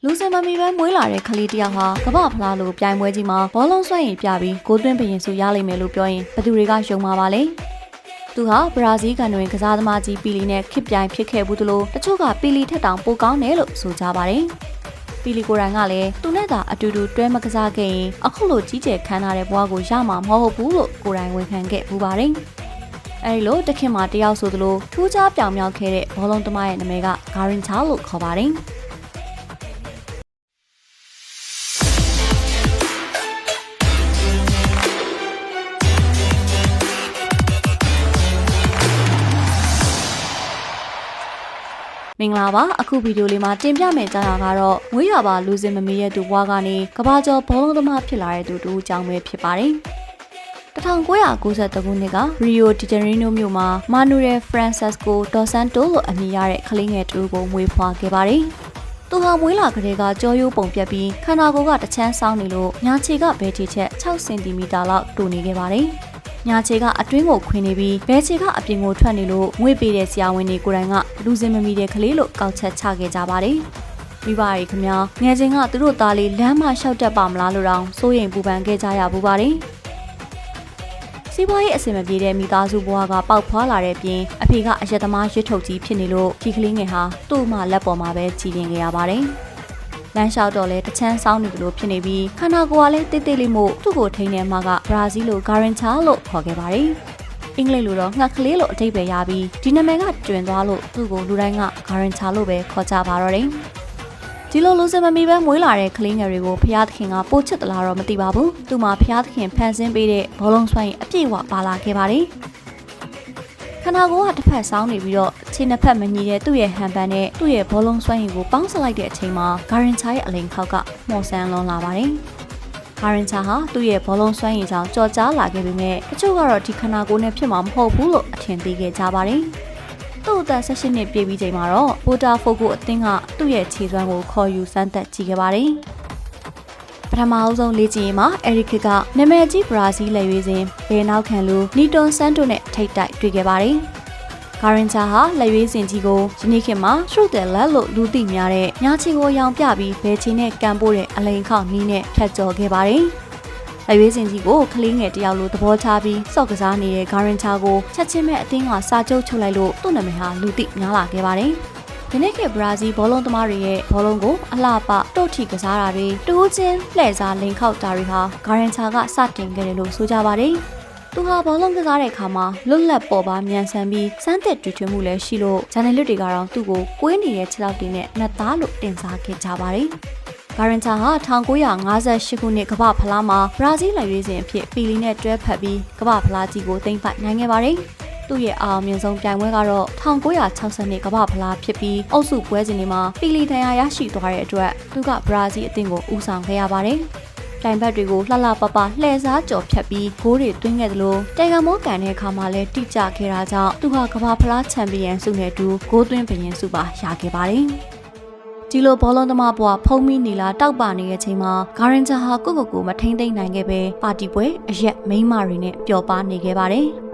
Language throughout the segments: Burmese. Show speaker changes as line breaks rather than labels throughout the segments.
လူစင်မမီပဲမွေးလာတဲ့ကလေးတယောက်ဟာကမ္ဘာဖလားလိုပြိုင်ပွဲကြီးမှာဘောလုံးဆွဲရင်ပြပြီးဂိုးသွင်းပရင်စုရလိမ့်မယ်လို့ပြောရင်ဘယ်သူတွေကယုံမှာပါလဲသူဟာဘရာဇီးကန်တွင်ကစားသမားကြီးပီလီနဲ့ခစ်ပြိုင်ဖြစ်ခဲ့ဘူးသလိုတချို့ကပီလီထက်တောင်ပိုကောင်းတယ်လို့ဆိုကြပါတယ်ပီလီကိုယ်တိုင်ကလည်းသူနဲ့သာအတူတူတွဲမကစားခဲ့ရင်အခုလိုကြီးကျယ်ခမ်းနားတဲ့ဘဝကိုရမှာမဟုတ်ဘူးလို့ကိုယ်တိုင်ဝန်ခံခဲ့ပူပါတယ်အဲဒီလိုတခင်မှာတယောက်ဆိုသလိုထူးခြားပြောင်မြောက်ခဲ့တဲ့ဘောလုံးသမားရဲ့နာမည်ကဂါရင်ချာလို့ခေါ်ပါတယ်မင်္ဂလာပါအခုဗီဒီယိုလေးမှာတင်ပြမယ့်ကြတာကတော့မွေးရပါလူစင်မမီရဲ့သူဘွားကနေကဘာကျော်ဘောလုံးသမားဖြစ်လာတဲ့သူတူအကြောင်းပဲဖြစ်ပါတယ်1993ခုနှစ်ကရီယိုဒီဂျနီနိုမြို့မှာမာနူရယ်ဖရန်ဆက်ကိုဒေါ်ဆန်တိုလို့အမည်ရတဲ့ကလေးငယ်တူကိုမွေးဖွားခဲ့ပါတယ်သူဟာမွေးလာကလေးကကြောရိုးပုံပြက်ပြီးခန္ဓာကိုယ်ကတချမ်းဆောင်းနေလို့ညာခြေကဘဲချေချက်6စင်တီမီတာလောက်တူနေခဲ့ပါတယ်ညာခြေကအတွင်းကိုခွင်နေပြီးဘဲခြေကအပြင်ကိုထွက်နေလို့ငွေပေးတဲ့ဆရာဝန်တွေကိုယ်တိုင်ကလူစင်မမီတဲ့ကလေးလို့ကောက်ချက်ချခဲ့ကြပါတယ်မိဘတွေခင်ဗျာငယ်စဉ်ကသူတို့သားလေးလမ်းမလျှောက်တက်ပါမလားလို့တောင်စိုးရိမ်ပူပန်ခဲ့ကြရပူပါတယ်စီးပွားရေးအဆင်မပြေတဲ့မိသားစုဘဝကပေါက်ဖွာလာတဲ့ပြင်အဖေကအရက်သမားရွတ်ထုတ်ကြီးဖြစ်နေလို့ဒီကလေးငယ်ဟာသူ့မှလက်ပေါ်မှာပဲကြီးပြင်းခဲ့ရပါတယ်လမ်းလျှောက်တော့လဲတချမ်းဆောင်းနေတယ်လို့ဖြစ်နေပြီးခန္ဓာကိုယ်ကလည်းတိတ်တိတ်လေးမို့သူ့ကိုထိန်းနေမှာကဘရာဇီးလိုဂါရင်ချာလို့ခေါ်ခဲ့ပါတယ်အင်္ဂလိပ်လိုတော့ငှက်ကလေးလို့အဓိပ္ပာယ်ရပြီးဒီနာမည်ကတွင်သွားလို့သူ့ကိုလူတိုင်းကဂါရင်ချာလို့ပဲခေါ်ကြပါတော့တယ်ဒီလိုလူစင်မမီပဲမွေးလာတဲ့ကလေးငယ်တွေကိုဖျားသခင်ကပို့ချစ်သလားတော့မသိပါဘူးသူမှဖျားသခင်ဖန်ဆင်းပေးတဲ့ဘောလုံးဆွဲရင်အပြည့်အဝပါလာခဲ့ပါတယ်ခန္ဓာကိုယ်ကတစ်ဖက်ဆောင်းနေပြီးတော့ခြေနှစ်ဖက်မညီတဲ့သူ့ရဲ့ဟန်ပန်နဲ့သူ့ရဲ့ဘောလုံးဆွဲရင်ကိုပေါင်းစလိုက်တဲ့အချိန်မှာဂါရင်ချာရဲ့အလိန်ခေါက်ကမော်ဆန်လွန်လာပါတယ်ဂါရင်ချာဟာသူ့ရဲ့ဘောလုံးဆွဲရင်ကြောင့်ကြော်ကြားလာခဲ့ပေမဲ့တချို့ကတော့ဒီခန္ဓာကိုယ်နဲ့ဖြစ်မှာမဟုတ်ဘူးလို့အထင်သေးခဲ့ကြပါတယ်သူ့အသက်18နှစ်ပြည့်ပြီးချိန်မှာတော့ဘိုတာဖိုကိုအသင်းကသူ့ရဲ့ခြေစွမ်းကိုခေါ်ယူစမ်းသပ်ကြည့်ခဲ့ပါတယ်ပထမအဆုံးလေ့ကျင့်ရေးမှာအရီခစ်ကနာမည်ကြီးဘရာဇီးလက်ရွေးစင်ဘယ်နောက်ခံလူနီတွန်ဆန်တိုနဲ့ထိပ်တိုက်တွေ့ခဲ့ပါတယ်ဂါရင်ချာဟာလက်ရွေးစင်ကြီးကိုယနေ့ခေတ်မှာရှုပ်တယ်လက်လို့လူသိများတဲ့ညာချီကိုရောင်ပြပြီးဘယ်ချီနဲ့ကန်ပို့တဲ့အလိန်ခေါက်နီးနဲ့ဖြတ်ကျော်ခဲ့ပါတယ်လက်ရွေးစင်ကြီးကိုကလေးငယ်တယောက်လိုသဘောချပြီးစော့ကစားနေတဲ့ဂါရင်ချာကိုချက်ချင်းမဲ့အတင်းကစာချုပ်ချုပ်လိုက်လို့သူ့နာမည်ဟာလူသိများလာခဲ့ပါတယ်ဒီနေ့ခေတ်ဘရာဇီးဘောလုံးသမားတွေရဲ့ဘောလုံးကိုအလှပတို့ထီကစားတာတွေတိုးချင်းလှည့်စားလိန်ခောက်တာတွေဟာဂါရင်ချာကစတင်ခဲ့တယ်လို့ဆိုကြပါတယ်သူဟာဘောလုံးကစားတဲ့အခါမှာလွတ်လပ်ပေါ်ပါမြန်ဆန်ပြီးစမ်းသစ်တူထွေးမှုလည်းရှိလို့ဂျန်နယ်လွတ်တွေကတော့သူ့ကိုကွေးနေတဲ့ခြေထောက်တွေနဲ့နှက်သားလို့တင်စားခဲ့ကြပါတယ်ဂါရင်ချာဟာ1958ခုနှစ်ကမ္ဘာဖလားမှာဘရာဇီးလက်ရွေးစင်အဖြစ်ပီလီနဲ့တွဲဖက်ပြီးကမ္ဘာဖလားကြီးကိုသိမ်းပိုက်နိုင်ခဲ့ပါတယ်သူ့ရဲ့အောင်မြင်ဆုံးပြိုင်ပွဲကတော့1960ကမ္ဘာဖလားဖြစ်ပြီးအုပ်စုပွဲစဉ်တွေမှာပီလီဒဏ်ရာရရှိသွားတဲ့အတွက်သူကဘရာဇီးအသင်းကိုဦးဆောင်ခဲ့ရပါတယ်။ပြိုင်ဘက်တွေကိုလှလှပပလှည့်စားကြော်ဖြတ်ပြီးဂိုးတွေသွင်းခဲ့တယ်လို့တိုင်ဂါမောကန်တဲ့အခါမှာလည်းတိကျခဲ့တာကြောင့်သူဟာကမ္ဘာဖလားချန်ပီယံဆုနဲ့အတူဂိုးသွင်းပရင်ဆုပါရခဲ့ပါတယ်။ဒီလိုဘောလုံးသမားဘွားဖုံးမိနေလာတောက်ပနေတဲ့ချိန်မှာဂါရင်ချာဟာကိုမထိမ့်သိမ့်နိုင်ခဲ့ပဲပါတီပွဲအရက်မိန်းမတွေနဲ့ပျော်ပါနေခဲ့ပါတယ်။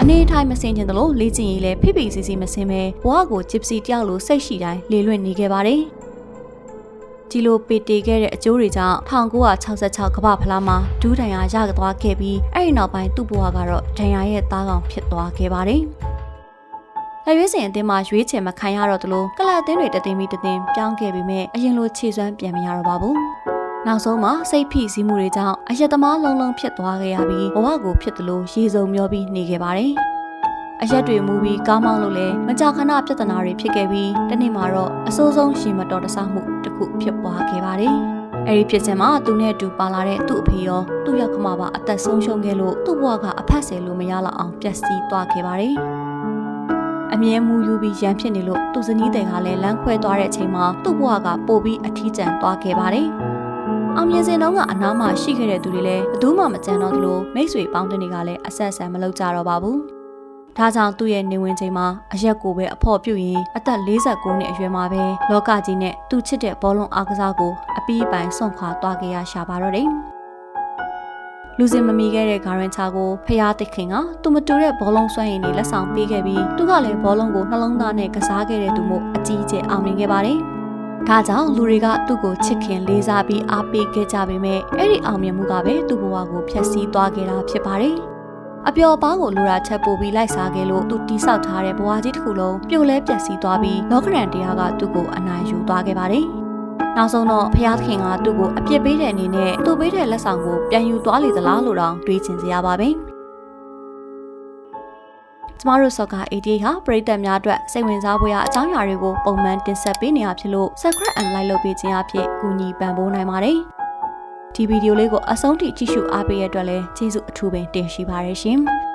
အနေထိုင်မစင်ချင်တယ်လို့လေ့ကျင့်ရေးလဲဖိဖိစီစီမစင်ပဲဘဝကိုဂျစ်စီတယောက်လိုစိတ်ရှိတိုင်းလေလွင့်နေခဲ့ပါတယ်။ဒီလိုပေတေခဲ့တဲ့အကျိုးတွေကြောင့်1966ကမ္ဘာဖလားမှာဒူးဒဏ်ရာရသွားခဲ့ပြီးအဲ့ဒီနောက်ပိုင်းသူ့ဘဝကတော့ဒဏ်ရာရဲ့သားကောင်ဖြစ်သွားခဲ့ပါတယ်။လက်ရွေးစင်အသင်းမှာရွေးချယ်မခံရတော့သလိုကလပ်အသင်းတွေတသိမ်းပြီးတသိမ်းပြောင်းခဲ့ပြီးမြဲအရင်လိုခြေစွမ်းပြန်မရတော့ပါဘူး။နောက်ဆုံးမှာစိတ်ဖိစီးမှုတွေကြောင့်အရက်သမားလုံးဖြစ်သွားခဲ့ရပြီးဘဝကိုဖြစ်တယ်လို့ရေစုံမျောပြီးနေခဲ့ပါတယ်။အရက်တွေမူပြီးကားမောင်းလို့လည်းမကြာခဏပြဿနာတွေဖြစ်ခဲ့ပြီးတနေ့မှာတော့အဆိုးဆုံးရှင်မတော်တဆမှုတစ်ခုဖြစ်ပွားခဲ့ပါတယ်။အဲဒီဖြစ်စဉ်မှာသူနဲ့အတူပါလာတဲ့သူ့အဖေရောသူ့ရောက်ခမပါအသက်ဆုံးရှုံးခဲ့လို့သူ့ဘဝကအဖက်ဆယ်လို့မရတော့အောင်ပျက်စီးသွားခဲ့ပါတယ်။အမြဲမူယူပြီးရန်ဖြစ်နေလို့သူ့ဇနီးတဲ့ကလည်းလမ်းခွဲသွားတဲ့အချိန်မှာသူ့ဘဝကပိုပြီးအထီးကျန်သွားခဲ့ပါတယ်။အောင်မြင်စဉ်တုန်းကအနားမှာရှိခဲ့တဲ့သူတွေလည်းဘယ်သူမှမကြံတော့သလိုမိတ်ဆွေပေါင်းတင်တွေကလည်းအဆက်အဆံမလုပ်ကြတော့ပါဘူး။ဒါကြောင့်သူ့ရဲ့နေဝင်ချိန်မှာအရက်ကိုပဲအဖို့ပြုတ်ရင်အသက်49နှစ်အရွယ်မှာပဲလောကကြီးနဲ့သူ့ချစ်တဲ့ဘောလုံးအားကစားကိုအပီးပိုင်ဆွန့်ခွာသွားခဲ့ရရှာပါတော့တယ်။လူစင်မမီခဲ့တဲ့ဂါရင်ချာကိုဖျားသခင်ကသူမတူတဲ့ဘောလုံးစွမ်းရည်နဲ့လက်ဆောင်ပေးခဲ့ပြီးသူကလည်းဘောလုံးကိုနှလုံးသားနဲ့ကစားခဲ့တဲ့သူမို့အကြီးအကျယ်အောင်မြင်ခဲ့ပါတယ်။ ဒါကြောင့်လူတွေကသူ့ကိုချစ်ခင်လေးစားပြီးအားပေးခဲ့ကြပေမဲ့အဲ့ဒီအောင်မြင်မှုကပဲသူ့ဘဝကိုဖျက်ဆီးသွားခဲ့တာဖြစ်ပါတယ်။အပျော်ပါးကိုလူရာချက်ပို့ပြီးလိုက်စားခဲ့လို့သူတိဆောက်ထားတဲ့ဘဝကြီးတစ်ခုလုံးပြိုလဲပျက်စီးသွားပြီးလောကရန်တရားကသူ့ကိုအနိုင်ယူသွားခဲ့ပါတယ်။နောက်ဆုံးတော့ဖျားသခင်ကသူ့ကိုအပြစ်ပေးတဲ့အနေနဲ့သူ့ပေးတဲ့လက်ဆောင်ကိုပြန်ယူသွားလေသလားလို့တောင်တွေးချင်စရာပါပဲ။ကျမတို့ဆော့ကာ88ဟာပရိသတ်များအတွက်စိတ်ဝင်စားဖွယ်ရာအကြောင်းအရာတွေကိုပုံမှန်တင်ဆက်ပေးနေရဖြစ်လို့ Subscribe and Like လုပ်ပေးခြင်းအဖြစ်ကူညီပံ့ပိုးနိုင်ပါတယ်။ဒီဗီဒီယိုလေးကိုအဆုံးထိကြည့်ရှုအားပေးရတဲ့အတွက်လည်းကျေးဇူးအထူးပဲတင်ရှိပါရရှင်။